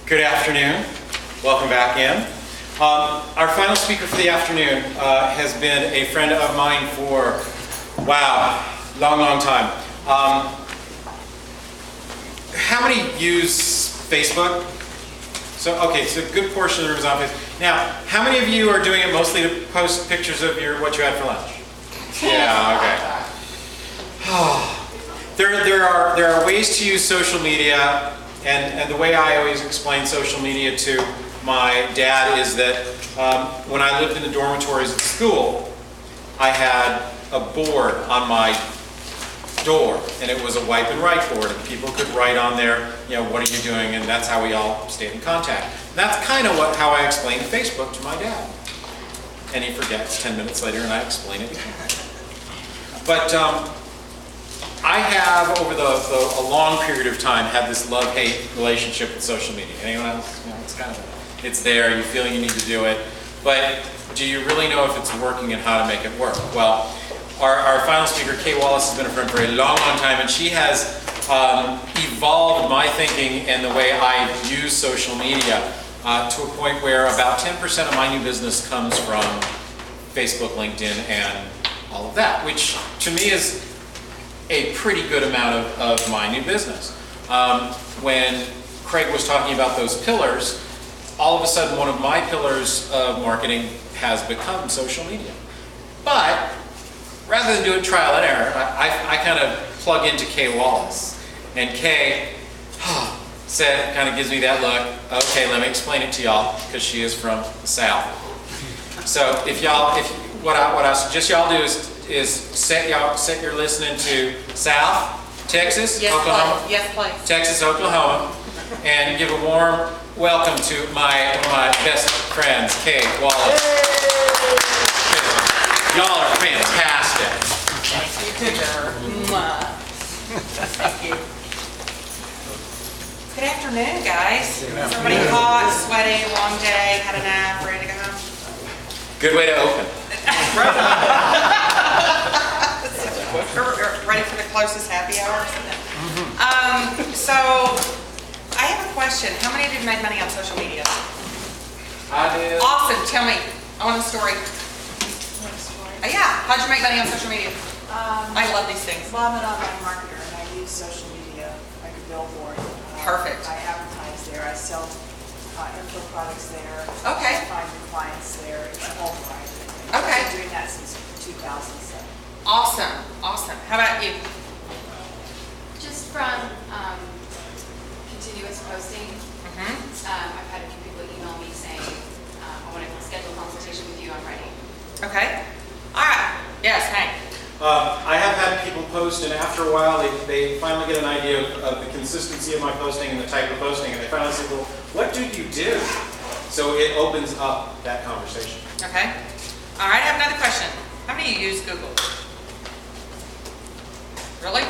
Good afternoon. Welcome back in. Our final speaker for the afternoon has been a friend of mine for, wow, long time. How many use Facebook? So a good portion of the room is on Facebook. Now, how many of you are doing it mostly to post pictures of what you had for lunch? Yeah, okay. There are ways to use social media, and the way I always explain social media to my dad is that when I lived in the dormitories at school, I had a board on my door, and it was a wipe and write board, and people could write on there, what are you doing, and that's how we all stayed in contact. And that's kind of how I explained Facebook to my dad. And he forgets 10 minutes later, and I explain it again. But I have, over a long period of time, had this love-hate relationship with social media. Anyone else? It's there, you feel you need to do it, but do you really know if it's working and how to make it work? Well, our final speaker, Kay Wallace, has been a friend for a long time, and she has evolved my thinking and the way I use social media to a point where about 10% of my new business comes from Facebook, LinkedIn, and all of that, which to me is a pretty good amount of my new business. When Craig was talking about those pillars, all of a sudden one of my pillars of marketing has become social media. But rather than do it trial and error, I kind of plug into Kay Wallace. And Kay kind of gives me that look, okay, let me explain it to y'all, because she is from the South. So what I suggest y'all do is set your listening to South, Texas, yes, Oklahoma. Please. Yes, please. Texas, Oklahoma, and give a warm welcome to one of my best friends, Kay Wallace. Y'all are fantastic. Thank you. Good afternoon, guys. Is everybody hot, sweaty, long day, had a nap, ready to go home? Good way to open. Ready for the closest happy hour? So, I have a question. How many of you have made money on social media? I did. Awesome. Tell me. I want a story. Yeah. How'd you make money on social media? I love these things. Well, I'm an online marketer, and I use social media like a billboard. Perfect. I advertise there. I sell info products there. Okay. I find new clients there. It's a whole variety of things. Okay. I've been doing that since 2007. Awesome. Awesome. How about you? Just from continuous posting, I've had a few people email me saying, I want to schedule a consultation with you, I'm ready. Okay. All right. Yes, Hank. I have had people post, and after a while they finally get an idea of the consistency of my posting and the type of posting, and they finally say, well, what do you do? So it opens up that conversation. Okay. All right, I have another question. How many of you use Google? Really?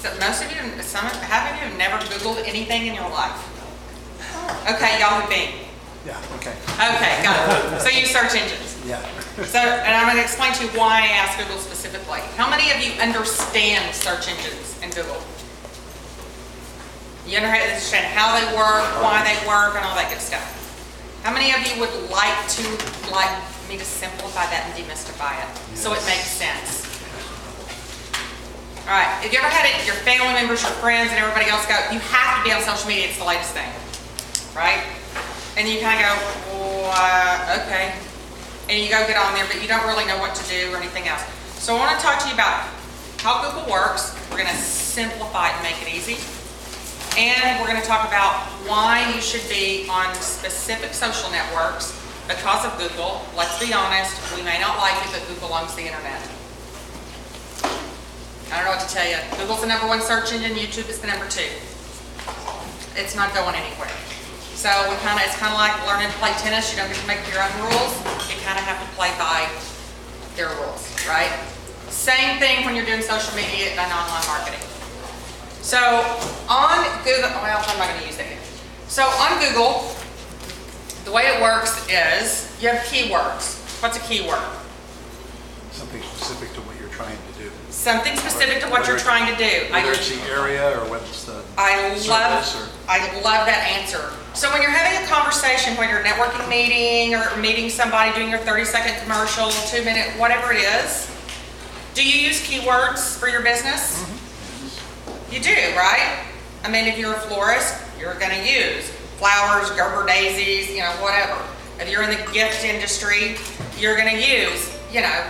So most of you, half of you have never Googled anything in your life. Okay, y'all have been. Yeah, okay. Okay, got it. So you use search engines. Yeah. So, and I'm going to explain to you why I asked Google specifically. How many of you understand search engines in Google? You understand how they work, why they work, and all that good stuff. How many of you would like me to simplify that and demystify it so it makes sense? All right, have you ever had it, your family members, your friends, and everybody else go, you have to be on social media, it's the latest thing, right? And you kind of go, okay. And you go get on there, but you don't really know what to do or anything else. So I want to talk to you about how Google works. We're going to simplify it and make it easy. And we're going to talk about why you should be on specific social networks because of Google. Let's be honest, we may not like it, but Google owns the internet. I don't know what to tell you. Google's the #1 search engine, YouTube is the #2. It's not going anywhere. So it's kind of like learning to play tennis. You don't get to make your own rules. You kind of have to play by their rules, right? Same thing when you're doing social media and online marketing. So on Google, well, I'm not going to use that yet. So on Google, the way it works is you have keywords. What's a keyword? Something specific to what you're trying to do. Something specific to what you're trying to do. Whether it's the area or whether it's the service or... I love that answer. So when you're having a conversation, when you're networking meeting or meeting somebody, doing your 30-second commercial, 2-minute, whatever it is, do you use keywords for your business? You do, right? I mean, if you're a florist, you're gonna use flowers, Gerber daisies, you know, whatever. If you're in the gift industry, you're gonna use, you know,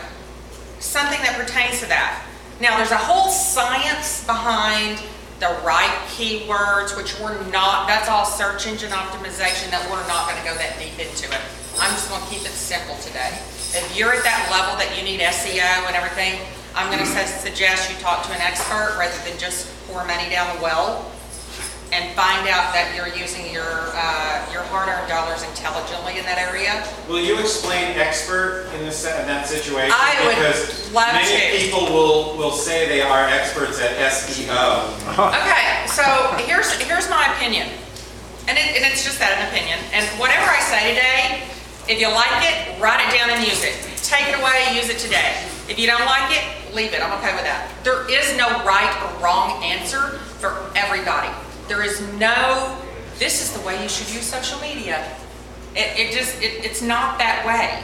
something that pertains to that. Now, there's a whole science behind the right keywords, which we're not, that's all search engine optimization, that we're not gonna go that deep into it. I'm just gonna keep it simple today. If you're at that level that you need SEO and everything, I'm gonna suggest you talk to an expert rather than just pour money down the well and find out that you're using your hard-earned dollars intelligently in that area. Will you explain expert in that situation? I would because love many to. people will say they are experts at SEO. Okay, so here's my opinion, and it's just that, an opinion. And whatever I say today, if you like it, write it down and use it. Take it away, use it today. If you don't like it, leave it. I'm okay with that. There is no right or wrong answer for everybody. There is no, this is the way you should use social media. It's not that way.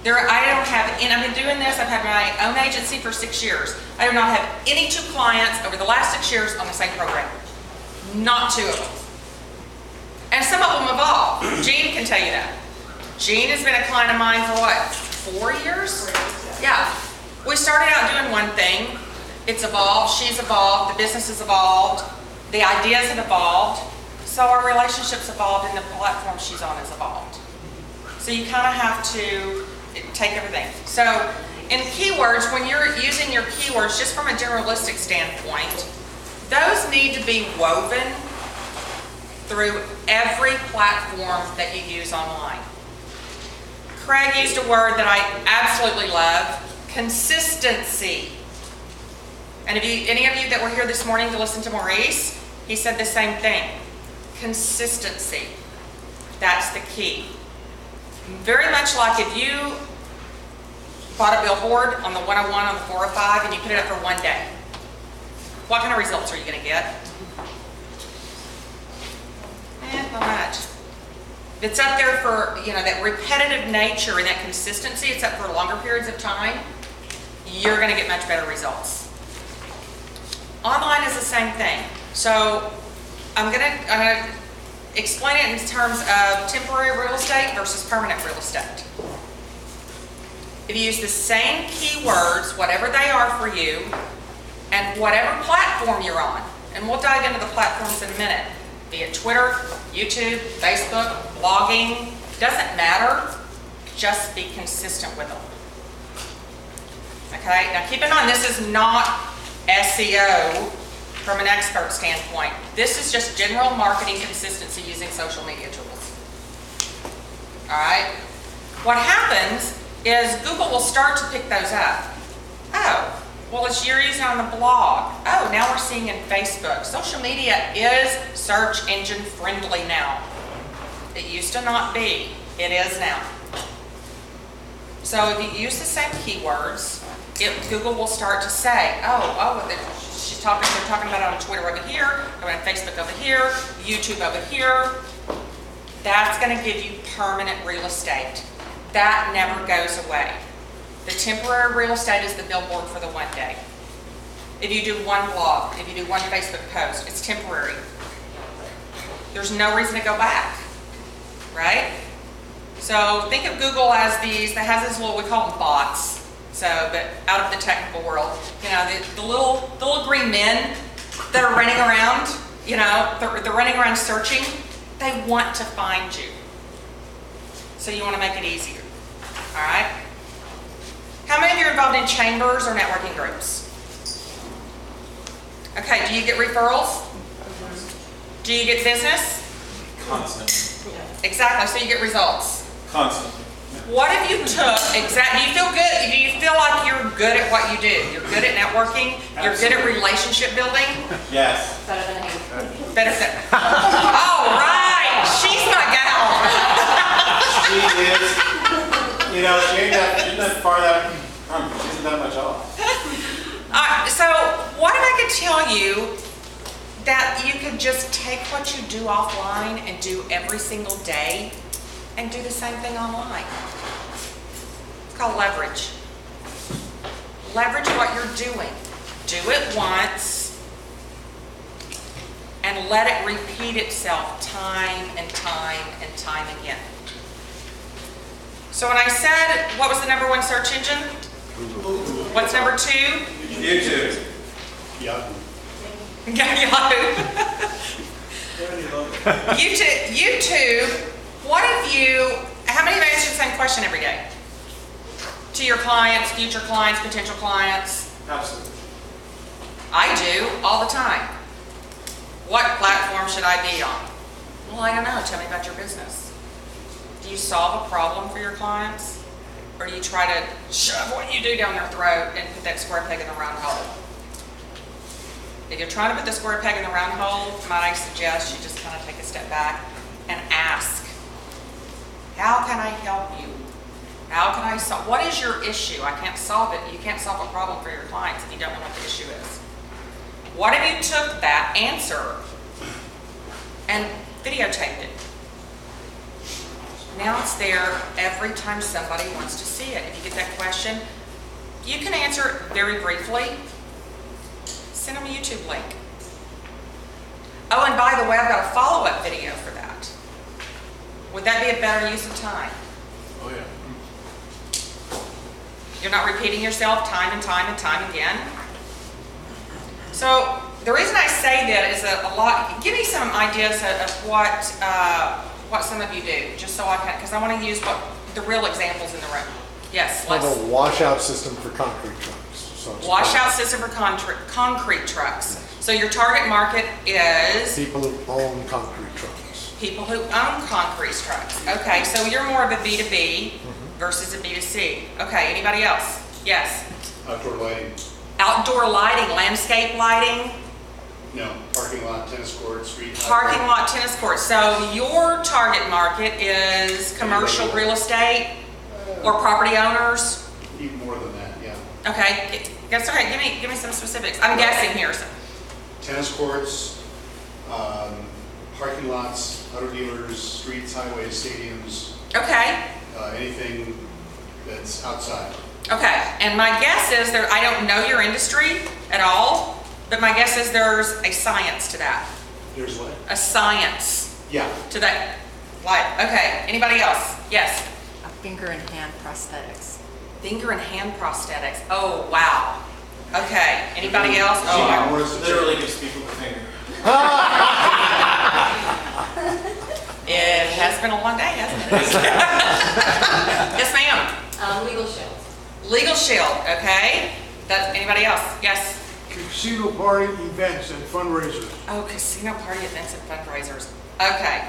I don't have, and I've been doing this, I've had my own agency for 6 years. I do not have any 2 clients over the last 6 years on the same program. Not 2 of them. And some of them evolve. Jean can tell you that. Jean has been a client of mine for what, 4 years? Yeah. We started out doing one thing. It's evolved, she's evolved, the business has evolved, the ideas have evolved, so our relationship's evolved and the platform she's on has evolved. So you kind of have to take everything. So in keywords, when you're using your keywords, just from a generalistic standpoint, those need to be woven through every platform that you use online. Craig used a word that I absolutely love, consistency. And if any of you that were here this morning to listen to Maurice, he said the same thing. Consistency. That's the key. Very much like if you bought a billboard on the 101, on the 405, and you put it up for one day. What kind of results are you going to get? Not much. If it's up there for, you know, that repetitive nature and that consistency, it's up for longer periods of time, you're going to get much better results. Online is the same thing. So I'm gonna explain it in terms of temporary real estate versus permanent real estate. If you use the same keywords, whatever they are for you, and whatever platform you're on, and we'll dive into the platforms in a minute, be it Twitter, YouTube, Facebook, blogging, doesn't matter, just be consistent with them. Okay, now keep in mind, this is not SEO from an expert standpoint. This is just general marketing consistency using social media tools. All right? What happens is Google will start to pick those up. Oh, well, you're using on the blog. Oh, now we're seeing in Facebook. Social media is search engine friendly now. It used to not be. It is now. So if you use the same keywords, Google will start to say, they're talking about it on Twitter over here, on Facebook over here, YouTube over here. That's going to give you permanent real estate. That never goes away. The temporary real estate is the billboard for the one day. If you do one blog, if you do one Facebook post, it's temporary. There's no reason to go back, right? So think of Google as that has this little, we call them bots. So, but out of the technical world, you know, the little green men that are running around, you know, they're running around searching, they want to find you. So you want to make it easier, all right? How many of you are involved in chambers or networking groups? Okay, do you get referrals? Do you get business? Constantly. Exactly, so you get results. Constantly. What if you took, do you feel good? Do you feel like you're good at what you do? You're good at networking? You're good at relationship building? Yes. Better than him. Better than, all right, she's my gal. She is, you know, she ain't that far that, she isn't that much off. tell you that you could just take what you do offline and do every single day and do the same thing online. It's called leverage. Leverage what you're doing. Do it once and let it repeat itself time and time and time again. So when I said, what was the #1 search engine? What's #2? YouTube. Yahoo. Yahoo. YouTube, what if you, how many of you answer the same question every day? To your clients, future clients, potential clients? Absolutely. I do, all the time. What platform should I be on? Well, I don't know, tell me about your business. Do you solve a problem for your clients? Or do you try to shove what you do down their throat and put that square peg in the round hole? If you're trying to put the square peg in the round hole, might I suggest you just kind of take a step back and ask, how can I help you? How can I solve, what is your issue? I can't solve it. You can't solve a problem for your clients if you don't know what the issue is. What if you took that answer and videotaped it? Now it's there every time somebody wants to see it. If you get that question, you can answer it very briefly. Send them a YouTube link. Oh, and by the way, I've got a follow-up video for that. Would that be a better use of time? Oh, yeah. You're not repeating yourself time and time and time again. So the reason I say that is that a lot, give me some ideas of what some of you do, just so I can, because I want to use the real examples in the room. Yes, I have Les? a washout system for concrete trucks. So it's Washout system for concrete trucks. So your target market is people who own concrete trucks. people who own concrete trucks. Okay, so you're more of a B2B versus a B2C. Okay, anybody else? Yes. Outdoor lighting, Outdoor lighting, landscape lighting, no, parking lot, tennis court, street. parking lot, tennis courts. So your target market is commercial real estate or property owners? Even more than that, yeah. Okay, that's okay. Give me some specifics. I'm guessing here. So. Tennis courts, parking lots, auto dealers, streets, highways, stadiums, Okay. anything that's outside. Okay, and my guess is there, I don't know your industry at all, but my guess is there's a science to that. There's what? A science Yeah. to that. Like, okay, anybody else? Yes. Finger and hand prosthetics. Finger and hand prosthetics. Oh, wow. Okay, anybody else? Yeah, Oh, more is the Literally gives people the finger. it has been a long day, hasn't it? Yes, ma'am. Legal shield. Legal shield, okay. That, anybody else? Yes. Casino party events and fundraisers. Oh, casino party events and fundraisers. Okay.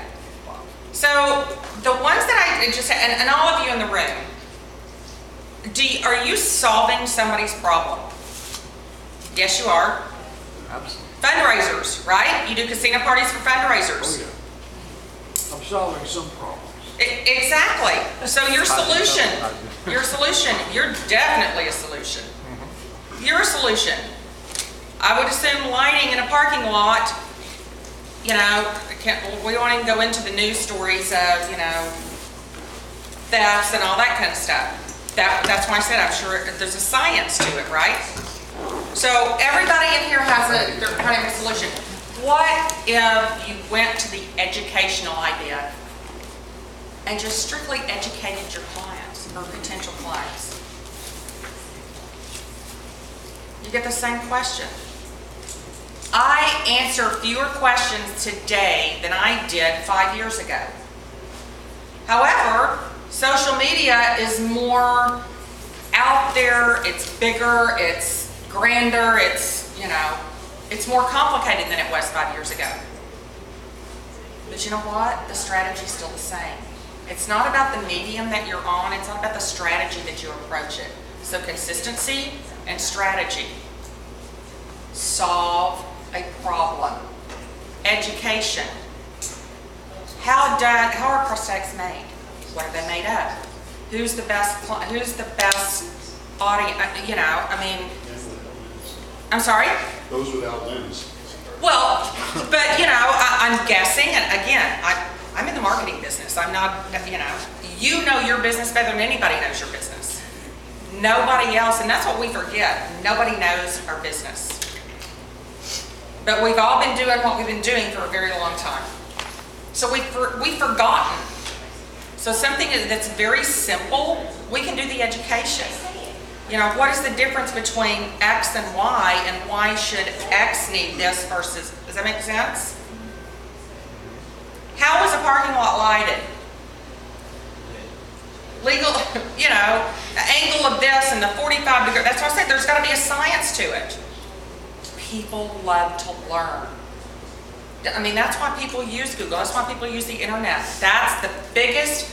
So the ones that I just, and all of you in the room, are you solving somebody's problem? Yes, you are. Absolutely. Fundraisers, right? You do casino parties for fundraisers. Oh, yeah. I'm solving some problems. Exactly. So your solution, you're definitely a solution. You're a solution. I would assume lighting in a parking lot, you know, we don't even go into the news stories of, you know, thefts and all that kind of stuff. That's why I said I'm sure there's a science to it, right? So everybody in here has they're kind of a solution. What if you went to the educational idea and just strictly educated your clients or potential clients? You get the same question. I answer fewer questions today than I did 5 years ago. However, social media is more out there, it's bigger, it's grander, it's, you know, it's more complicated than it was 5 years ago. But you know what? The strategy's still the same. It's not about the medium that you're on, it's not about the strategy that you approach it. So consistency and strategy. Solve a problem. Education. How are prosthetics made? What are they made of? Who's the best audience? You know, I mean, I'm sorry? Those without limbs. Well, but I'm guessing, and again, I'm in the marketing business. I'm not, you know your business better than anybody knows your business. Nobody else, and that's what we forget. Nobody knows our business. But we've all been doing what we've been doing for a very long time. So we've forgotten. So something that's very simple, we can do the education. What is the difference between X and Y, and why should X need this versus, does that make sense? How is a parking lot lighted? Legal, the angle of this and the 45 degree, that's what I said, there's got to be a science to it. People love to learn. I mean, that's why people use Google, that's why people use the internet. That's the biggest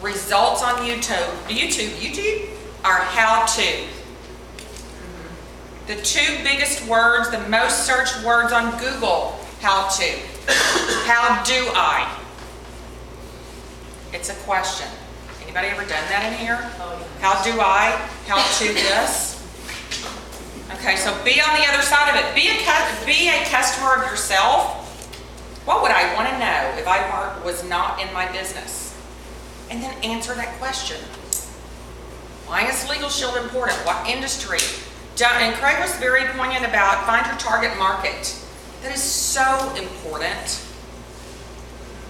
results on YouTube are how to. The two biggest words, the most searched words on Google, how to. How do I? It's a question. Anybody ever done that in here? How do I? How to this? Okay, so be on the other side of it. Be a customer of yourself. What would I want to know if I was not in my business? And then answer that question. Why is Legal Shield important? What industry? And Craig was very poignant about find your target market. That is so important.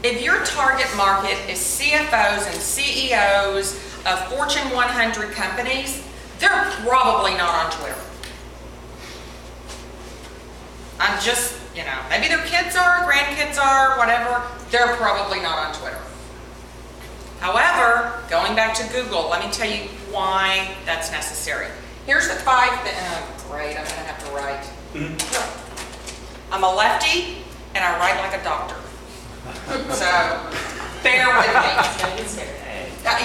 If your target market is CFOs and CEOs of Fortune 100 companies, they're probably not on Twitter. I'm just, maybe their kids are, grandkids are, whatever. They're probably not on Twitter. However, going back to Google, let me tell you why that's necessary. Here's the 5 things. Oh, great, I'm going to have to write. I'm a lefty, and I write like a doctor. So, bear with me.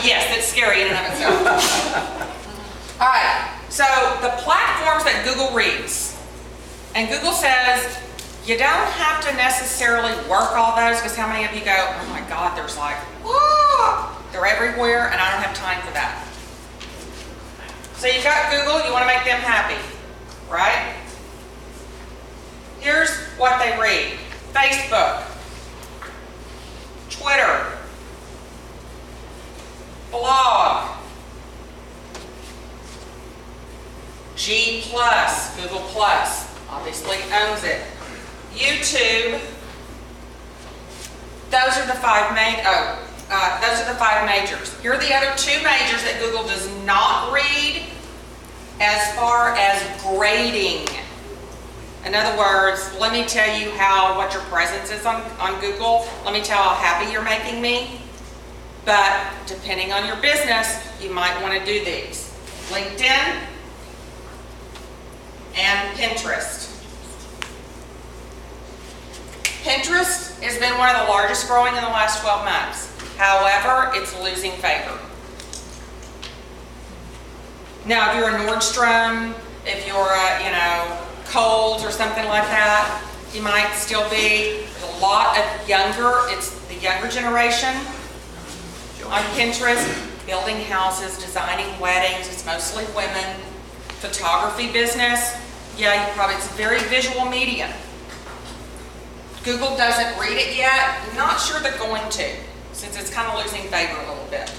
Yes, it's scary in and of itself. All right, so the platforms that Google reads. And Google says, you don't have to necessarily work all those, because how many of you go, oh my God, there's like, they're everywhere, and I don't have time for that. So you've got Google, you want to make them happy, right? Here's what they read. Facebook, Twitter, blog, G+, Google+, obviously owns it. YouTube, those are the 5 majors. Here are the other 2 majors that Google does not read as far as grading. In other words, let me tell you what your presence is on Google. Let me tell how happy you're making me. But depending on your business, you might want to do these. LinkedIn and Pinterest. Pinterest has been one of the largest growing in the last 12 months. However, it's losing favor. Now, if you're a Nordstrom, if you're a, Kohl's or something like that, you might still be. There's a lot of it's the younger generation on Pinterest, building houses, designing weddings. It's mostly women. Photography business, it's a very visual medium. Google doesn't read it yet. Not sure they're going to, since it's kind of losing favor a little bit.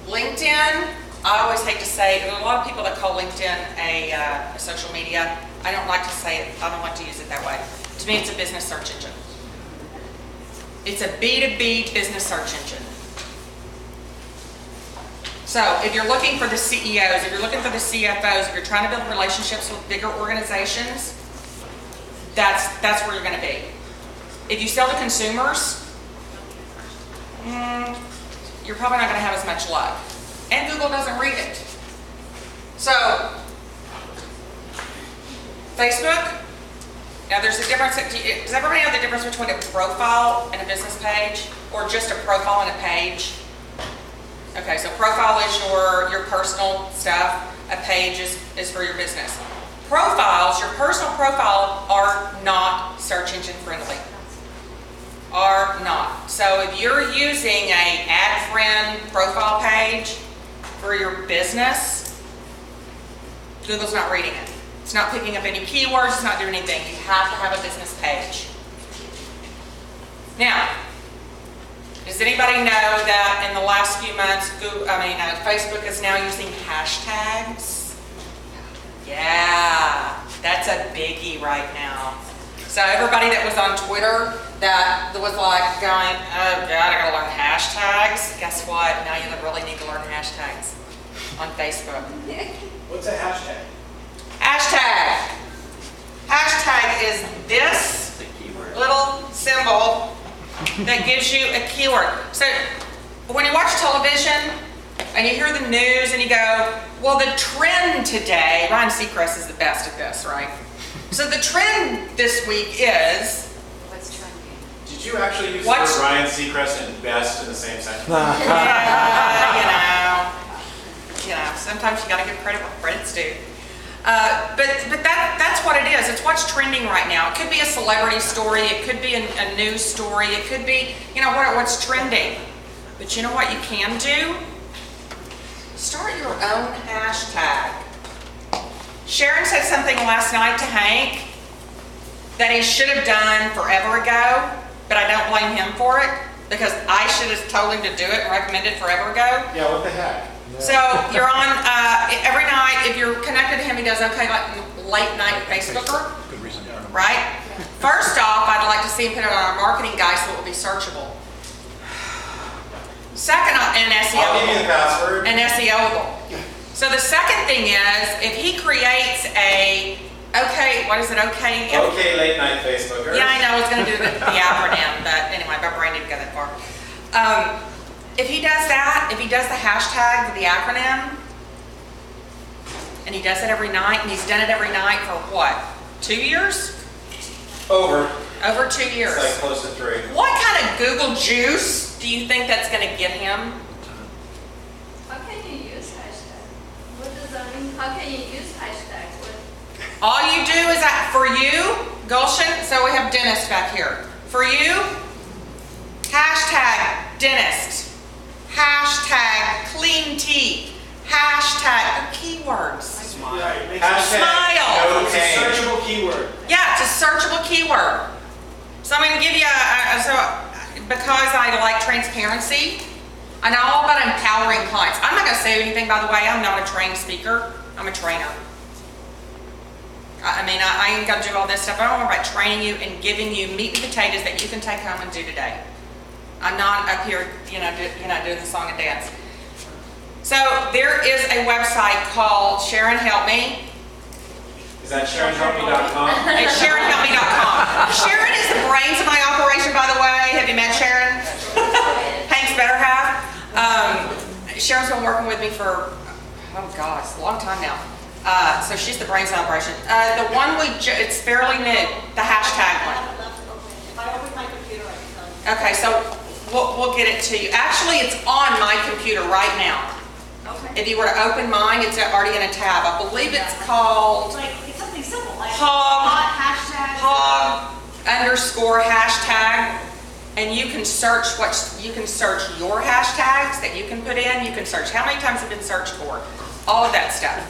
LinkedIn, I always hate to say, there are a lot of people that call LinkedIn a social media. I don't like to say it. I don't like to use it that way. To me, it's a business search engine. It's a B2B business search engine. So if you're looking for the CEOs, if you're looking for the CFOs, if you're trying to build relationships with bigger organizations, that's where you're going to be. If you sell to consumers, you're probably not going to have as much luck. And Google doesn't read it. So, Facebook, now there's a difference. Does everybody know the difference between a profile and a business page? Or just a profile and a page? Okay, so profile is your personal stuff. A page is for your business. Profiles, your personal profile, are not search engine friendly. Are not. So if you're using a ad friend profile page for your business, Google's not reading it. It's not picking up any keywords, it's not doing anything. You have to have a business page. Now, does anybody know that in the last few months, Facebook is now using hashtags? Yeah, that's a biggie right now. So everybody that was on Twitter that was like going, oh God, I gotta learn hashtags. Guess what? Now you really need to learn hashtags on Facebook. What's a hashtag? Hashtag. Hashtag is this little symbol that gives you a keyword. So when you watch television and you hear the news and you go, well, the trend today, Ryan Seacrest is the best at this, right? So the trend this week is... What's trending? Did you actually use the word Ryan Seacrest and best in the same sentence? Yeah, you know, sometimes you got to give credit where credit's due. But that's what it is. It's what's trending right now. It could be a celebrity story. It could be a news story. It could be, you know, what's trending. But you know what you can do? Start your own hashtag. Sharon said something last night to Hank that he should have done forever ago, but I don't blame him for it because I should have told him to do it and recommended forever ago. Yeah, what the heck? So you're on every night. If you're connected to him, he does okay like late night Facebooker, Good reason to remember. right? First off, I'd like to see him put it on our marketing guide so it will be searchable. Second, and SEO. I'll give you the password. And SEOable. So the second thing is if he creates a what is it? Okay, late night Facebooker. yeah, I know. I was going to do the acronym, but anyway, my brain didn't go that far. If he does that, if he does the hashtag with the acronym, and he does it every night, and he's done it every night for what, 2 years? Over. Over 2 years. It's like close to 3. What kind of Google juice do you think that's going to get him? How can you use hashtag? What does that mean? How can you use hashtags? All you do is that for you, Gulshan, so we have dentist back here. For you, hashtag dentist, hashtag clean teeth, hashtag keywords. Smile. Smile. No pain. Searchable keyword. Yeah, it's a searchable keyword. So I'm going to give you because I like transparency, and I'm all about empowering clients. I'm not going to say anything, by the way. I'm not a trained speaker. I'm a trainer. I mean, I ain't got to do all this stuff. I don't want about training you and giving you meat and potatoes that you can take home and do today. I'm not up here, doing the song and dance. So there is a website called Sharon Help Me. Is that SharonHelpMe.com? It's SharonHelpMe.com. Sharon is the brains of my operation, by the way. Have you met Sharon? Hank's better half. Sharon's been working with me for, oh God, it's a long time now. So she's the brains of the operation. The one it's fairly new, the hashtag one. If I open my computer, I can tell you. Okay, so we'll get it to you. Actually, it's on my computer right now. Okay. If you were to open mine, it's already in a tab. I believe it's called It's something simple, like Hog hashtag. _hashtag, and you can search your hashtags that you can put in. You can search how many times have been searched for, all of that stuff.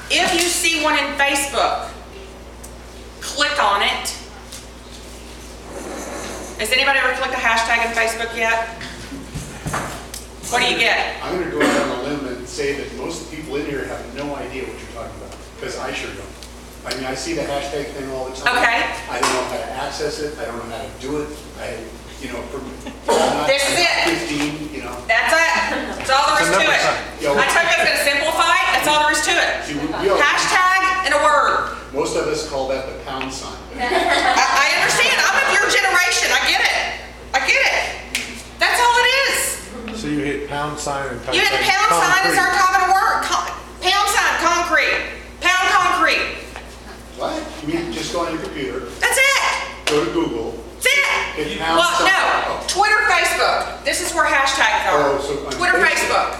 If you see one in Facebook, click on it. Has anybody ever clicked a hashtag in Facebook yet? What do you get? I'm going to go out on a limb and say that most people in here have no idea what you're talking about, because I sure don't. I mean, I see the hashtag thing all the time. Okay. I don't know how to access it. I don't know how to do it. This is it. 15, That's it. That's all there is to it. I told you I was going to simplify it. That's all there is to it. Hashtag and a word. Most of us call that the pound sign. I understand. I'm of your generation. I get it. That's all it is. So you hit pound sign and type You hit the in pound sign and concrete. start typing a word. Pound sign, concrete. Pound concrete. What? You mean just go on your computer, That's it. go to Google. That's it. Hit pound Well, sign. no. Twitter, Facebook. This is where hashtags are. Oh, so on Twitter, Facebook.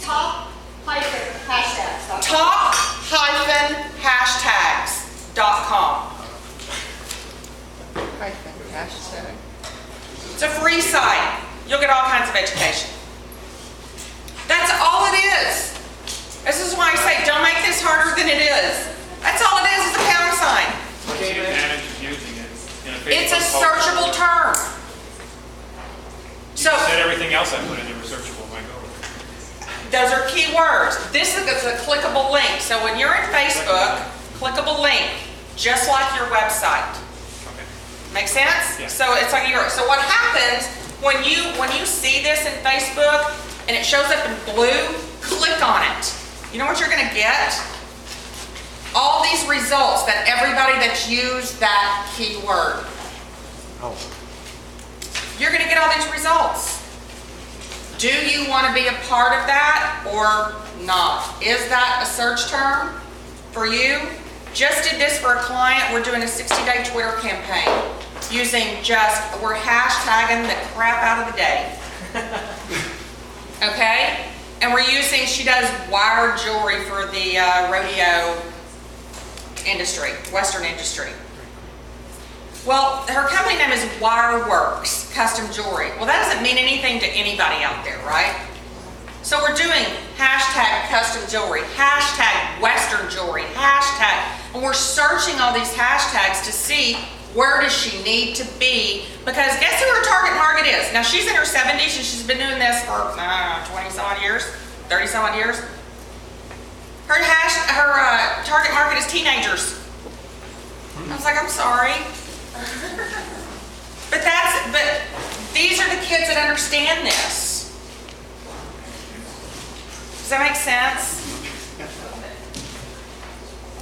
Top-hashtags. Top-hashtags.com. Hashtag. It's a free site. You'll get all kinds of education. That's all it is. This is why I say, don't make this harder than it is. That's all it is a pound sign. What's the advantage of using it in a It's a Facebook post? searchable term. You said everything else I put in there was searchable, my God. Those are keywords. This is a clickable link. So when you're in Facebook, clickable link, just like your website. Okay. Make sense? Yeah. So it's like so what happens when you see this in Facebook and it shows up in blue, click on it. You know what you're gonna get? All these results that everybody that's used that keyword. Oh. You're gonna get all these results. Do you wanna be a part of that or not? Is that a search term for you? Just did this for a client. We're doing a 60-day Twitter campaign we're hashtagging the crap out of the day. Okay? And she does wire jewelry for the rodeo industry, Western industry. Well, her company name is Wireworks Custom Jewelry. Well, that doesn't mean anything to anybody out there, right? So we're doing hashtag custom jewelry, hashtag Western jewelry, and we're searching all these hashtags to see where does she need to be, because guess who her target market is? Now she's in her 70s and she's been doing this for 20-some years, 30-some years. Her target market is teenagers. I was like, I'm sorry. But these are the kids that understand this. Does that make sense?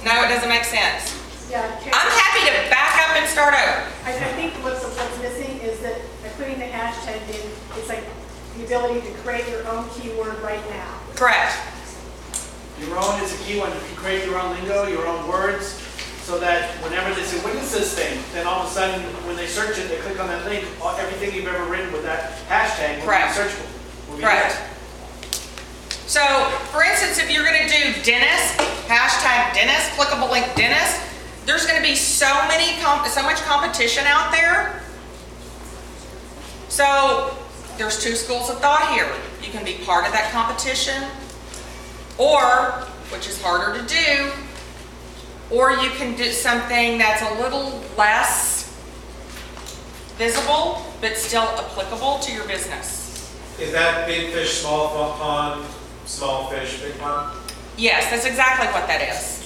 No, it doesn't make sense. Yeah, I'm happy to back up and start over. I think what's missing is that by putting the hashtag in, it's like the ability to create your own keyword right now. Correct. Your own is a key one. You can create your own lingo, your own words, so that whenever they say, what is this thing? Then all of a sudden, when they search it, they click on that link, everything you've ever written with that hashtag will Correct. be searchable. Will be Correct. there. So, for instance, if you're going to do dentist, hashtag dentist, clickable link dentist, there's going to be so much competition out there. So, there's two schools of thought here. You can be part of that competition, or, which is harder to do, or you can do something that's a little less visible, but still applicable to your business. Is that big fish, small pond, small fish, big pond? Yes, that's exactly what that is.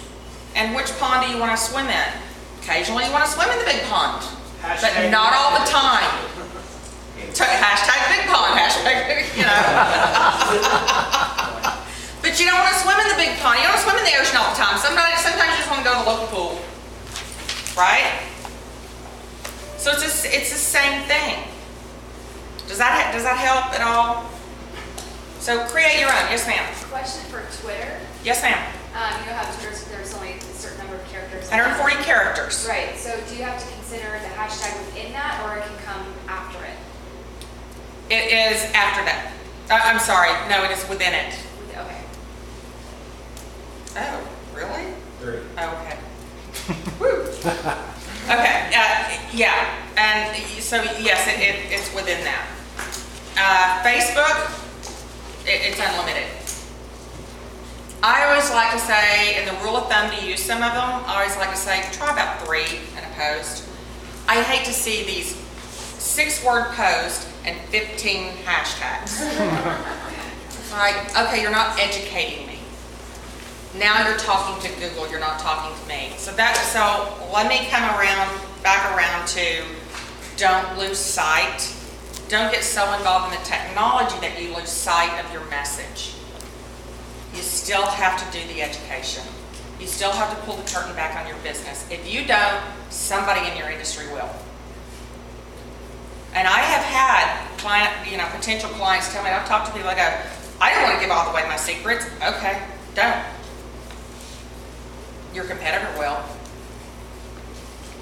And which pond do you want to swim in? Occasionally you want to swim in the big pond, but not all the time. Hashtag big pond, hashtag, But you don't want to swim in the big pond. You don't want to swim in the ocean all the time. Sometimes you just want to go to the local pool, right? So it's the same thing. Does that help at all? So create your own. Yes, ma'am. Question for Twitter. Yes, ma'am. You know how there's only a certain number of characters. 140 characters. Right. So do you have to consider the hashtag within that, or it can come after it? It is after that. I'm sorry. No, it is within it. Okay. Oh, really? 30. Oh, okay. Woo. Okay. Yeah. And so yes, it's within that. Facebook, it's unlimited. I always like to say, and the rule of thumb to use some of them, I always like to say, try about 3 in a post. I hate to see these 6-word posts and 15 hashtags. Like, okay, you're not educating me. Now you're talking to Google, you're not talking to me. So let me come back around to don't lose sight. Don't get so involved in the technology that you lose sight of your message. You still have to do the education. You still have to pull the curtain back on your business. If you don't, somebody in your industry will. And I have had potential clients tell me, I've talked to people, I go, I don't want to give all away my secrets. Okay, don't. Your competitor will.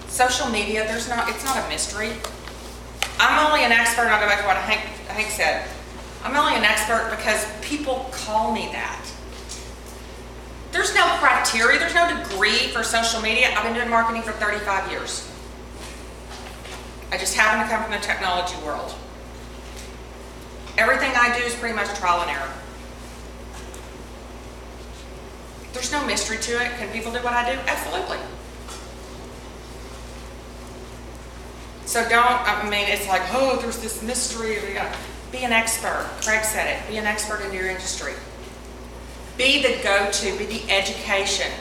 Social media, it's not a mystery. I'm only an expert, and I'll go back to what Hank said. I'm only an expert because people call me that. There's no criteria, there's no degree for social media. I've been doing marketing for 35 years. I just happen to come from the technology world. Everything I do is pretty much trial and error. There's no mystery to it. Can people do what I do? Absolutely. So it's like, oh, there's this mystery. Be an expert. Craig said it. Be an expert in your industry. Be the go-to. Be the education.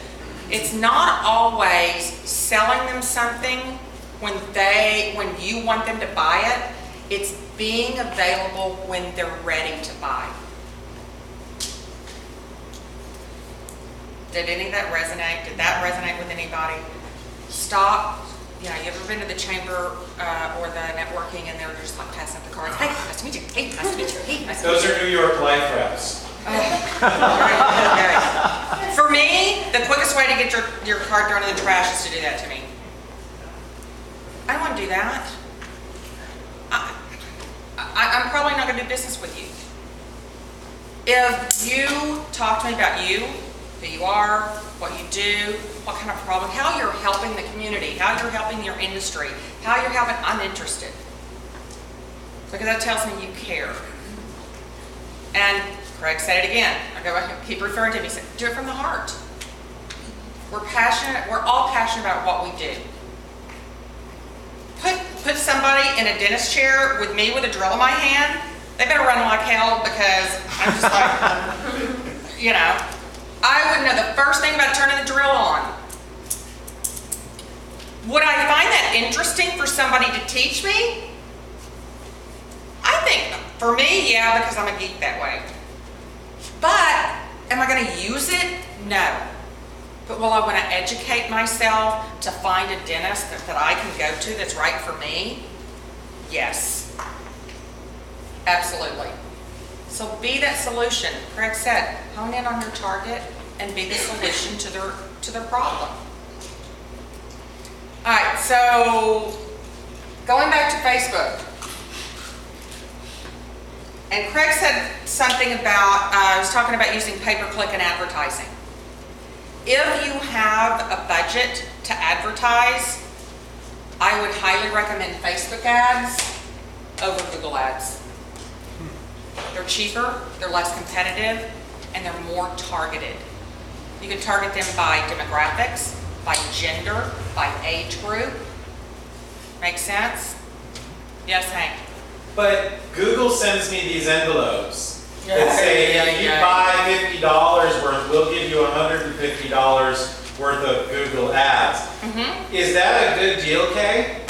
It's not always selling them something when you want them to buy it. It's being available when they're ready to buy. Did any of that resonate? Did that resonate with anybody? Stop. You ever been to the chamber or the networking and they're just like passing up the cards? Hey, nice to meet you. Hey, nice to meet you. Hey, nice to meet you. Those are New York life reps. Okay. For me, the quickest way to get your card thrown in the trash is to do that to me. I don't want to do that. I'm probably not going to do business with you. If you talk to me about you, who you are, what you do, what kind of problem, how you're helping the community, how you're helping your industry, how you're helping, I'm interested. Because that tells me you care. And Craig said it again. I keep referring to him. He said, do it from the heart. We're passionate. We're all passionate about what we do. Put somebody in a dentist chair with me with a drill in my hand. They better run like hell because I'm just like, I wouldn't know the first thing about turning the drill on. Would I find that interesting for somebody to teach me? I think for me, yeah, because I'm a geek that way. But am I going to use it? No. But will I want to educate myself to find a dentist that I can go to that's right for me? Yes. Absolutely. So be that solution. Craig said, hone in on your target and be the solution to their problem. All right, so going back to Facebook. And Craig said something about, I was talking about using pay-per-click and advertising. If you have a budget to advertise, I would highly recommend Facebook ads over Google ads. They're cheaper, they're less competitive, and they're more targeted. You can target them by demographics, by gender, by age group. Make sense? Yes, Hank? But Google sends me these envelopes that say, if you buy $50 worth, we'll give you $150 worth of Google ads. Mm-hmm. Is that a good deal, Kay?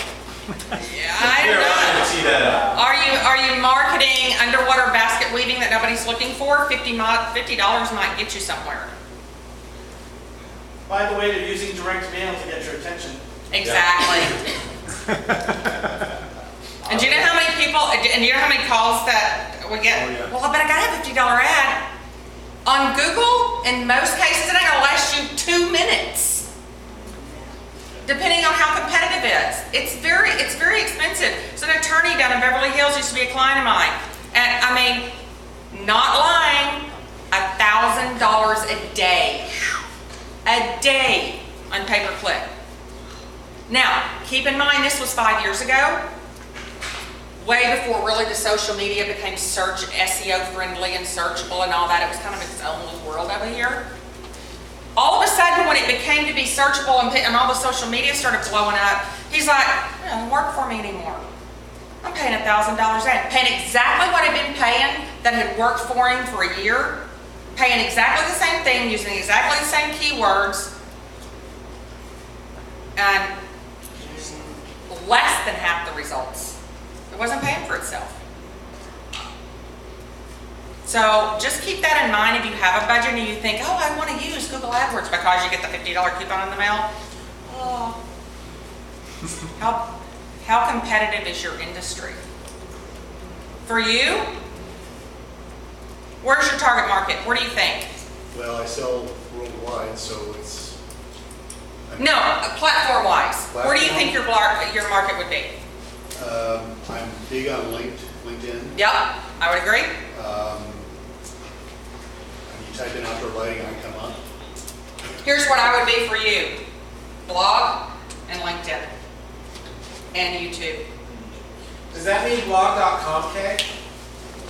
Yeah, I don't know. To tee that up. Are you marketing underwater basket weaving that nobody's looking for? $50 might get you somewhere. By the way, they're using direct mail to get your attention. Exactly. And do you know how many people, and do you know how many calls that we get? Oh, yeah. Well, I bet I got a $50 ad. On Google, in most cases, it ain't gonna last you 2 minutes. Depending on how competitive it is. It's very expensive. So an attorney down in Beverly Hills used to be a client of mine. And I mean, not lying, $1,000 a day. A day on pay-per-click. Now, keep in mind this was 5 years ago. Way before really the social media became search, SEO friendly and searchable and all that. It was kind of its own little world over here. All of a sudden when it became to be searchable and all the social media started blowing up, he's like, it doesn't work for me anymore. I'm paying $1,000 a day. Paying exactly what I'd been paying that had worked for him for a year. Paying exactly the same thing, using exactly the same keywords. And less than half the results. It wasn't paying for itself. So just keep that in mind if you have a budget and you think, oh, I want to use Google AdWords because you get the $50 coupon in the mail. Oh. How competitive is your industry? For you, where's your target market? Where do you think? Well, I sell worldwide, so it's... No, platform-wise. Where do you think your market would be? I'm big on LinkedIn. Yep, I would agree. When you type in outdoor lighting, I come up. Here's what I would be for you. Blog and LinkedIn. And YouTube. Does that mean blog.com, Kay?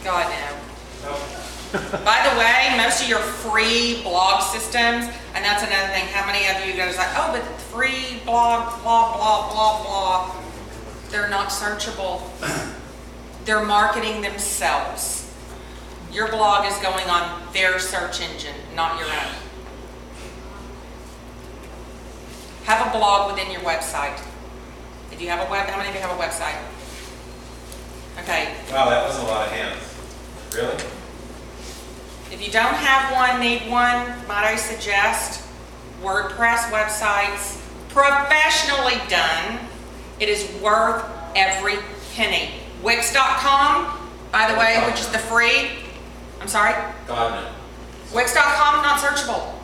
God, no. Okay. By the way, most of your free blog systems, and that's another thing, how many of you guys are like, oh, but free blog, blah, blah, blah, blah. They're not searchable. They're marketing themselves. Your blog is going on their search engine, not your own. Have a blog within your website. If you have a how many of you have a website? Okay. Wow, that wasn't a lot of hands. Really? If you don't have one, need one, might I suggest WordPress websites, professionally done. It is worth every penny. Wix.com, by the way, which is the free, I'm sorry? God, no. Wix.com, not searchable.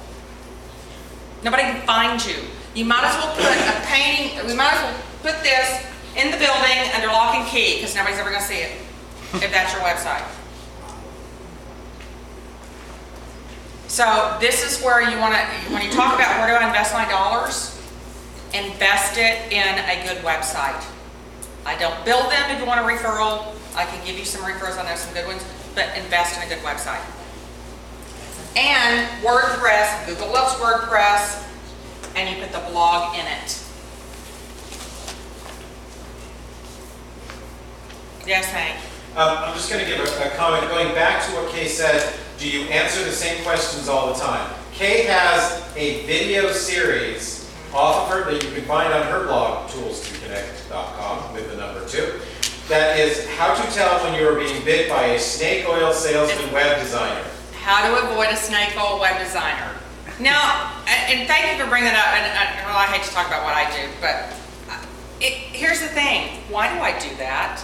Nobody can find you. You might as well put a painting, we might as well put this in the building under lock and key, because nobody's ever going to see it, if that's your website. So this is where you want to, when you talk about where do I invest my dollars, invest it in a good website. I don't build them. If you want a referral, I can give you some referrals. I know some good ones, but invest in a good website. And WordPress, Google loves WordPress, and you put the blog in it. Yes, Hank? I'm just going to give a comment. Going back to what Kay said, do you answer the same questions all the time? Kay has a video series off of her that you can find on her blog, toolstoconnect.com with the number 2. That is how to tell when you are being bit by a snake oil salesman web designer. How to avoid a snake oil web designer. Now, and thank you for bringing it up, and well, I hate to talk about what I do, but here's the thing. Why do I do that?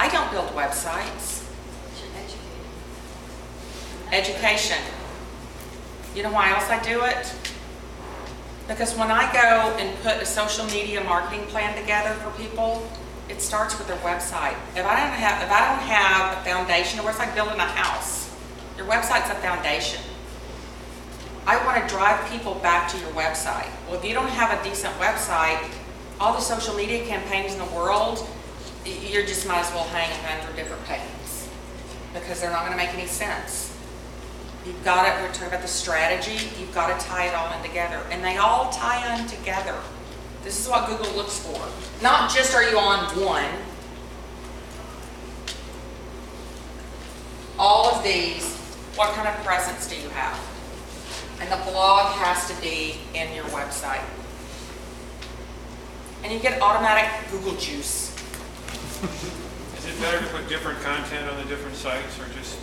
I don't build websites. Education. You know why else I do it? Because when I go and put a social media marketing plan together for people, it starts with their website. If I don't have a foundation, or it's like building a house. Your website's a foundation. I want to drive people back to your website. Well, if you don't have a decent website, all the social media campaigns in the world, you just might as well hang 100 different paintings because they're not going to make any sense. You've got to, we're talking about the strategy, you've got to tie it all in together. And they all tie in together. This is what Google looks for. Not just are you on one. All of these, what kind of presence do you have? And the blog has to be in your website. And you get automatic Google juice. Is it better to put different content on the different sites or just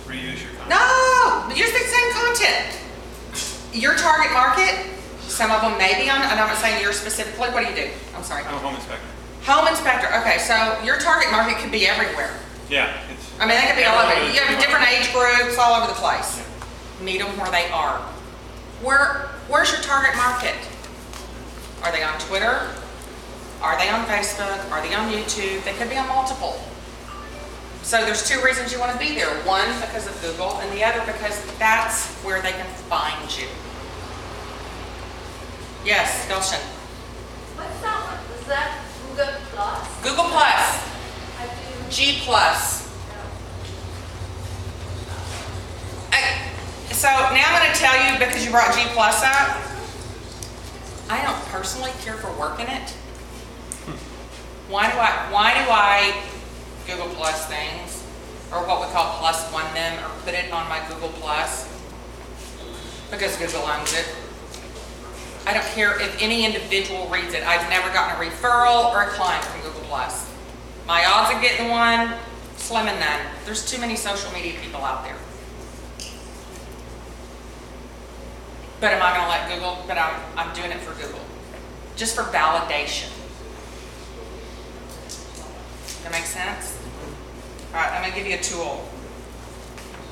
reuse your content? No, use the same content. Your target market, some of them may be on, and I'm not saying yours specifically. What do you do? I'm sorry. I'm a home inspector. Home inspector. Okay, so your target market could be everywhere. Yeah. I mean, they could be all over. You have different age groups all over the place. Yeah. Meet them where they are. Where's your target market? Are they on Twitter? Are they on Facebook? Are they on YouTube? They could be on multiple. So there's 2 reasons you want to be there. One, because of Google, and the other because that's where they can find you. Yes, Gulshan. What's that one? Is that Google Plus? Google Plus. I do. G Plus. So now I'm going to tell you, because you brought G Plus up, I don't personally care for working it. Why do I Google Plus things, or what we call plus one them, or put it on my Google Plus? Because Google owns it. I don't care if any individual reads it. I've never gotten a referral or a client from Google Plus. My odds of getting one, slim and none. There's too many social media people out there. But am I going to let Google? But I'm doing it for Google, just for validation. That makes sense? All right, I'm going to give you a tool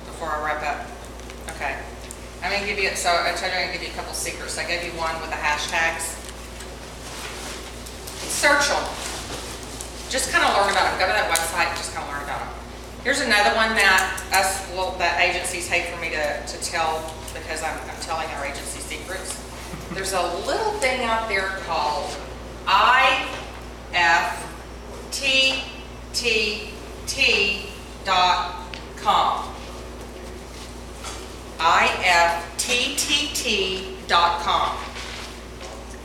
before I wrap up. Okay. I'm going to give you, so I told you I'm going to give you a couple secrets. I gave you one with the hashtags. Search them. Just kind of learn about them. Go to that website and just kind of learn about them. Here's another one that agencies hate for me to tell because I'm telling our agency secrets. There's a little thing out there called IFTTT IFTTT.com.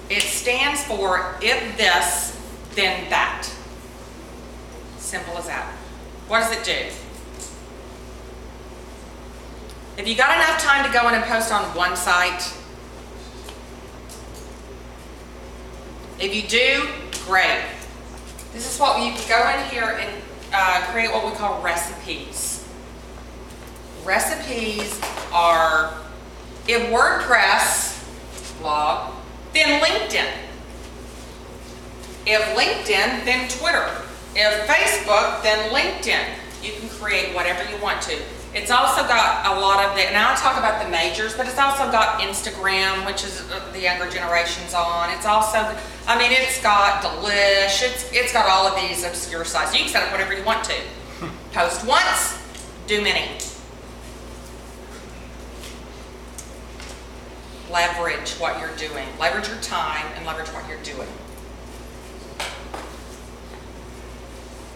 It stands for if this, then that. Simple as that. What does it do? If you got enough time to go in and post on one site, if you do, great. This is what you can go in here and create what we call recipes. Recipes are, if WordPress blog, then LinkedIn. If LinkedIn, then Twitter. If Facebook, then LinkedIn. You can create whatever you want to. It's also got a lot of the, now I talk about the majors, but it's also got Instagram, which is the younger generation's on. It's also, I mean, it's got Delish, it's got all of these obscure sites. You can set up whatever you want to. Post once, do many. Leverage what you're doing. Leverage your time and leverage what you're doing.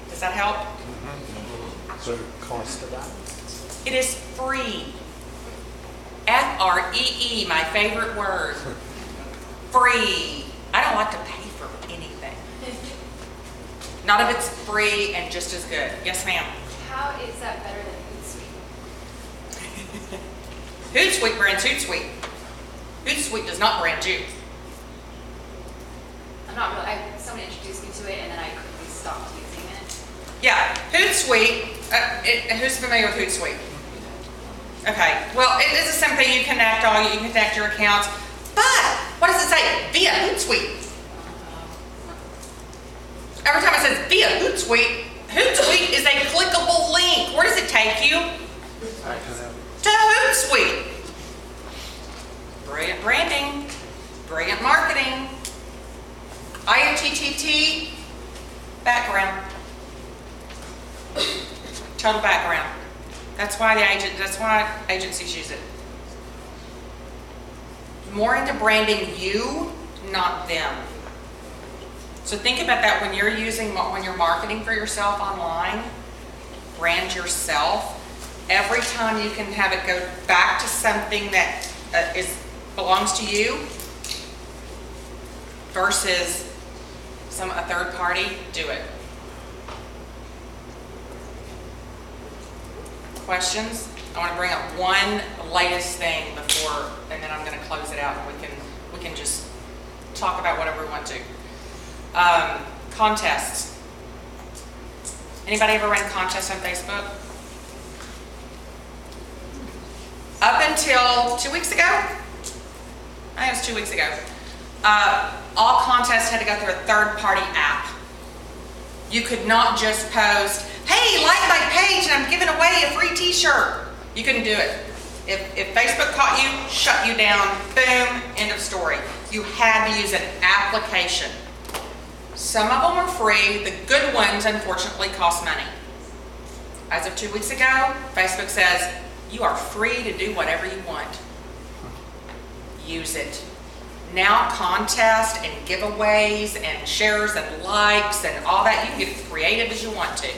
Does that help? So cost of that? It is free. F-R-E-E, my favorite word. Free. I don't like to pay for anything. Not if it's free and just as good. Yes, ma'am. How is that better than Hootsuite? Hootsuite brands Hootsuite. Hootsuite does not brand you. I'm not really, somebody introduced me to it and then I quickly stopped using it. Yeah, Hootsuite. Who's familiar with Hootsuite? Okay, well, it is the same thing. You connect you can connect your accounts, but what does it say? Via Hootsuite. Every time it says via Hootsuite, Hootsuite is a clickable link. Where does it take you? To Hootsuite. Brilliant branding, brilliant marketing. IFTTT, background. Total background. That's why agencies use it. More into branding you, not them. So think about that when you're marketing for yourself online, brand yourself. Every time you can have it go back to something that belongs to you versus a third party, do it. Questions? I want to bring up one latest thing before, and then I'm going to close it out, and we can just talk about whatever we want to. Contests. Anybody ever run contests on Facebook? Up until 2 weeks ago, I think it was 2 weeks ago, all contests had to go through a third-party app. You could not just post, hey, like my page and I'm giving away a free t-shirt. You couldn't do it. If Facebook caught you, shut you down, boom, end of story. You had to use an application. Some of them are free. The good ones, unfortunately, cost money. As of 2 weeks ago, Facebook says, you are free to do whatever you want. Use it. Now contests and giveaways and shares and likes and all that, you can get as creative as you want to.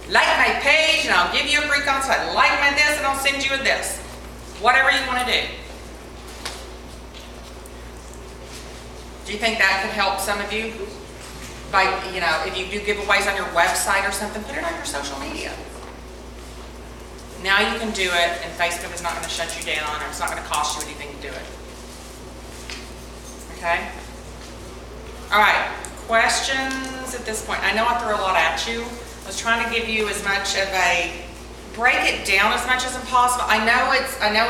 Like my page and I'll give you a free contest. Like my this and I'll send you a this. Whatever you want to do. Do you think that could help some of you? By, if you do giveaways on your website or something, put it on your social media. Now you can do it and Facebook is not going to shut you down or it's not going to cost you anything to do it. Okay? All right, questions at this point? I know I threw a lot at you. I was trying to give you as much of break it down as much as possible. I know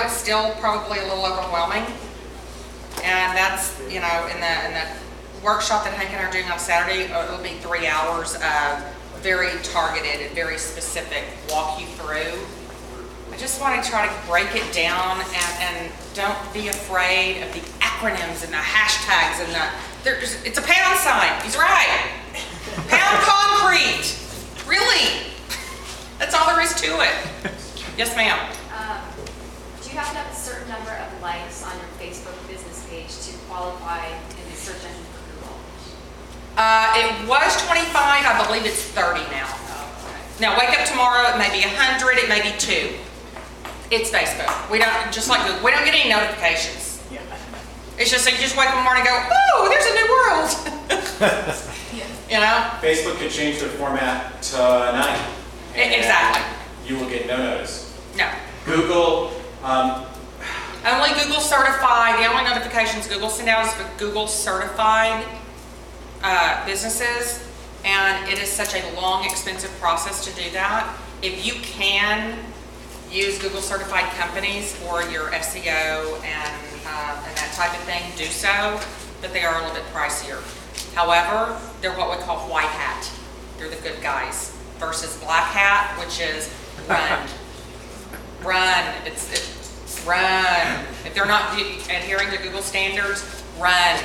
it's still probably a little overwhelming. And that's, in the workshop that Hank and I are doing on Saturday, it'll be 3 hours of very targeted and very specific, walk you through. I just want to try to break it down and don't be afraid of the acronyms and the hashtags and it's a pound sign. He's right. Pound concrete. Really. That's all there is to it. Yes, ma'am. Do you have to have a certain number of likes on your Facebook business page to qualify in the search engine for Google? It was 25. I believe it's 30 now. Oh, okay. Now, wake up tomorrow. It may be 100. It may be 2. It's Facebook. We don't, just like Google, we don't get any notifications. Yeah. It's just like you just wake up in the morning and go, oh, there's a new world. You know? Facebook could change their format tonight. and Exactly. You will get no notice. No. Google, Only Google certified, the only notifications Google send out is for Google certified businesses. And it is such a long, expensive process to do that. If you can use Google certified companies for your SEO and that type of thing, do so, but they are a little bit pricier. However, they're what we call white hat. They're the good guys versus black hat, which is run. Run. It's run. If they're not adhering to Google standards, run.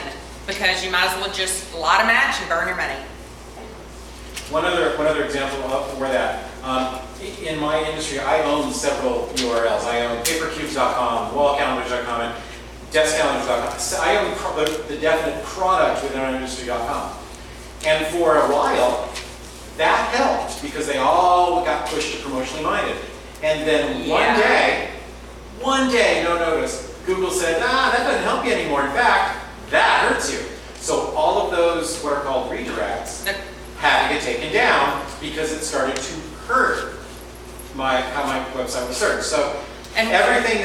Because you might as well just light a match and burn your money. one other example of where that, in my industry, I own several URLs. I own papercubes.com, wallcalendars.com, and deskcalendars.com. So I own the definite product within our industry.com. And for a while, that helped because they all got pushed to promotionally minded. And then one day, no notice, Google said, that doesn't help you anymore. In fact, that hurts you. So all of those, what are called redirects, had to get taken down because it started to hurt how my website was served. So everything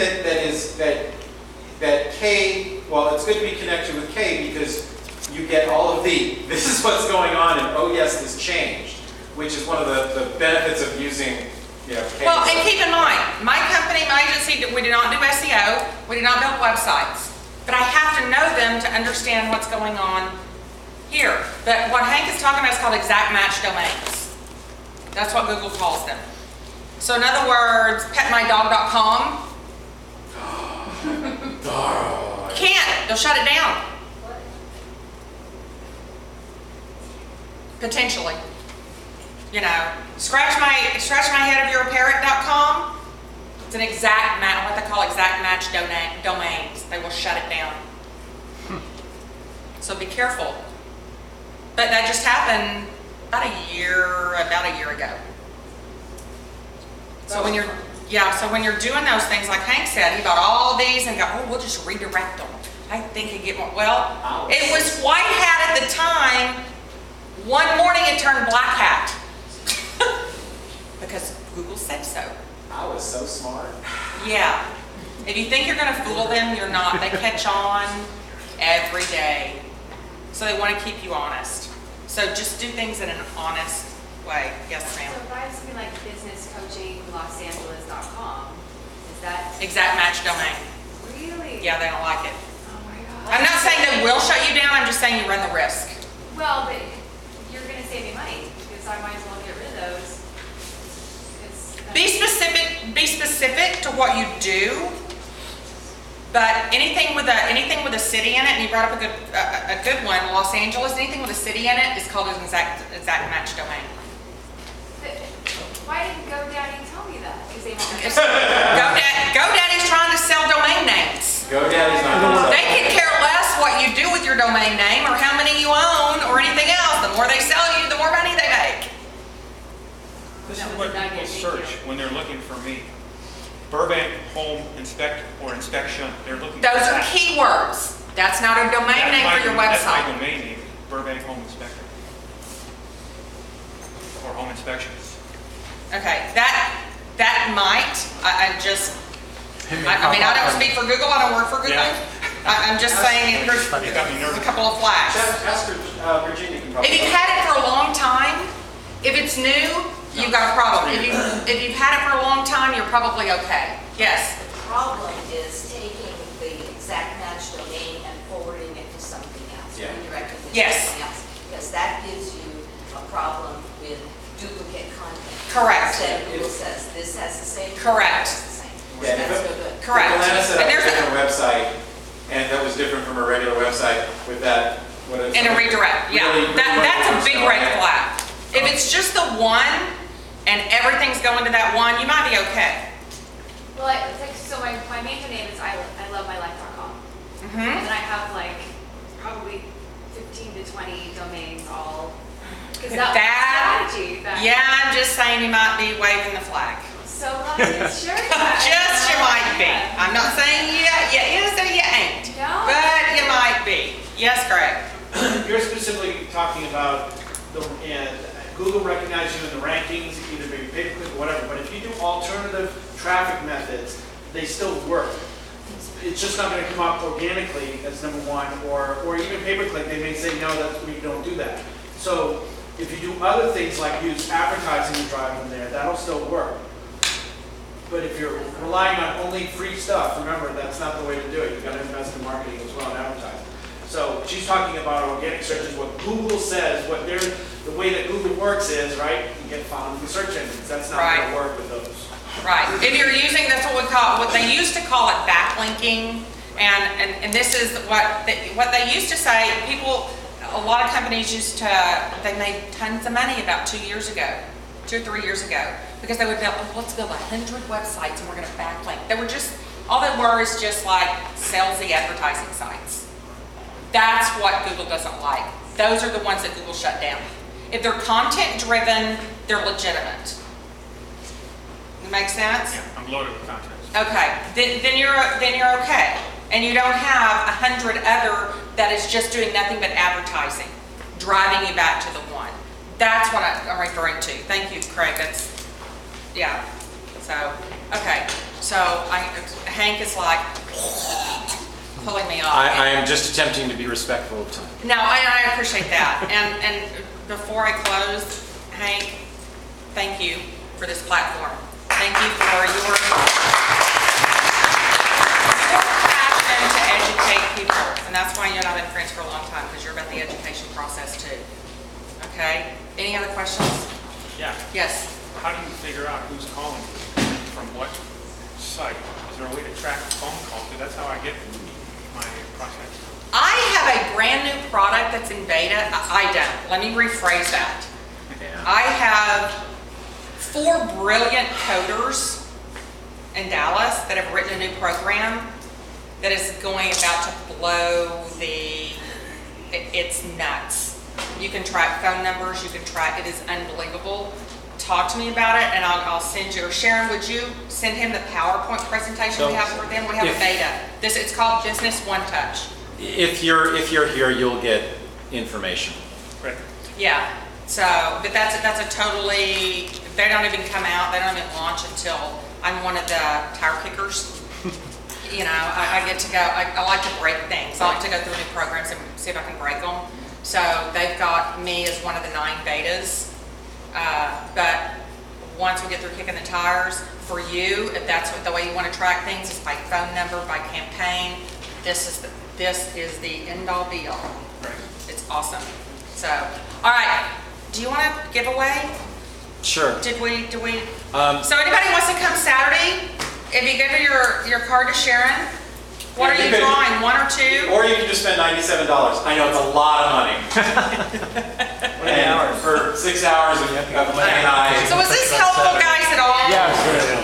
that K, well, it's good to be connected with K because you get all of this is what's going on, and oh yes, this changed, which is one of the benefits of using, K. Well, and keep in mind, my company, my agency, we do not do SEO, we do not build websites, but I have to know them to understand what's going on here. But what Hank is talking about is called exact match domains. That's what Google calls them. So in other words, petmydog.com, can't, they'll shut it down. Potentially. Scratch my head if you're a parrot.com. It's an exact match, what they call exact match domains. They will shut it down. So be careful. But that just happened about a year ago. So when you're doing those things, like Hank said, he bought all these and go, we'll just redirect them. I think you get more. Well, it was white hat at the time. One morning it turned black hat. Because Google said so. I was so smart. Yeah. If you think you're going to fool them, you're not. They catch on every day. So they want to keep you honest. So just do things in an honest way. Yes, ma'am. So if I have something like businesscoachinglosangeles.com, is that exact match domain? Really? Yeah, they don't like it. Oh my God. I'm not saying they will shut you down. I'm just saying you run the risk. Well, but you're going to save me money because I might as well get rid of those. Be specific to what you do. But anything with a city in it, and you brought up a good one, Los Angeles. Anything with a city in it is called an exact match domain. But why didn't GoDaddy tell me that? Because they won't. GoDaddy's trying to sell domain names. GoDaddy's not. They can care less what you do with your domain name or how many you own or anything else. The more they sell you, the more money they make. This is what people search when they're looking for me. Burbank Home Inspect or Inspection, they're looking for Those are that. keywords. That's not a domain name for your That's website. my domain name, Burbank Home Inspector. Or Home Inspections. Okay, that might, I don't speak for Google, I don't work for Google. Yeah. I'm just saying there's You got me nervous. a couple of flags. Ask Virginia can probably. If you've had it for a long time, if it's new, you've got a problem. If you've had it for a long time, you're probably okay. Yes? The problem is taking the exact match domain and forwarding it to something else, Yeah. redirecting it to Yes. something else. Because that gives you a problem with duplicate content. Correct. Instead, Google says, this has the same. Correct. This has the same. Yeah, That's if no good. Correct. If Atlanta set But up a there's different website, and that was different from a regular website with that, what is And a redirect, yeah. Really That's a big red stuff. flag. If it's just the one and everything's going to that one, you might be okay. Well, so my main domain is I love my life.com. Mm-hmm. And then I have probably 15 to 20 domains all. Because that's strategy. Yeah, I'm just saying you might be waving the flag. So so glad it's sure. Just you might be. I'm not saying you is or you ain't. No. But you might be. Yes, Greg? You're specifically talking about Google recognizes you in the rankings, either maybe pay-per-click or whatever, but if you do alternative traffic methods, they still work. It's just not going to come up organically as number one, or even pay-per-click, they may say, no, we don't do that. So if you do other things like use advertising to drive them there, that'll still work. But if you're relying on only free stuff, remember, that's not the way to do it. You've got to invest in marketing as well and advertising. So she's talking about organic searches, what Google says, the way that Google works is, right, you get found in the search engines. That's not going to work with those. Right. If you're using, that's what we call, what they used to call it backlinking, and this is what they used to say. People, a lot of companies they made tons of money about 2 years ago, 2 or 3 years ago, because they would build, let's build 100 websites and we're going to backlink. They were just, all they were is just like salesy advertising sites. That's what Google doesn't like. Those are the ones that Google shut down. If they're content driven, they're legitimate. Make sense? Yeah, I'm loaded with content. Okay, then you're okay, and you don't have 100 other that is just doing nothing but advertising, driving you back to the one. That's what I'm referring to. Thank you, Craig. That's yeah. So okay, so Hank is like pulling me off. I am just attempting to be respectful of time. No, I appreciate that. And before I close, Hank, thank you for this platform. Thank you for your passion to educate people. And that's why you and I have been friends for a long time, because you're about the education process too. Okay? Any other questions? Yeah. Yes. How do you figure out who's calling from what site? Is there a way to track the phone call? Because that's how I get my prospects. I have a brand new product that's in beta. I don't. Let me rephrase that. Yeah. I have 4 brilliant coders in Dallas that have written a new program that is about to blow it's nuts. You can track phone numbers, you can track, it is unbelievable. Talk to me about it and I'll send you, or Sharon, would you send him the PowerPoint presentation we have for them? We have a beta. It's called Business One Touch. If you're here, you'll get information. Right. Yeah. So, but that's a totally, they don't even come out, they don't even launch until I'm one of the tire kickers. You know, I get to go, I like to break things. I like to go through new programs and see if I can break them. So they've got me as one of the 9 betas. But once we get through kicking the tires, for you, if that's the way you want to track things, it's by phone number, by campaign. This is the end all be all. Right. It's awesome. So, all right. Do you want to give away? Sure. So anybody wants to come Saturday? If you give your card to Sharon, what are you drawing? 1 or 2? Or you can just spend $97. I know it's a lot of money. And for 6 hours of money. So is this helpful, guys, at all? Yeah, it's very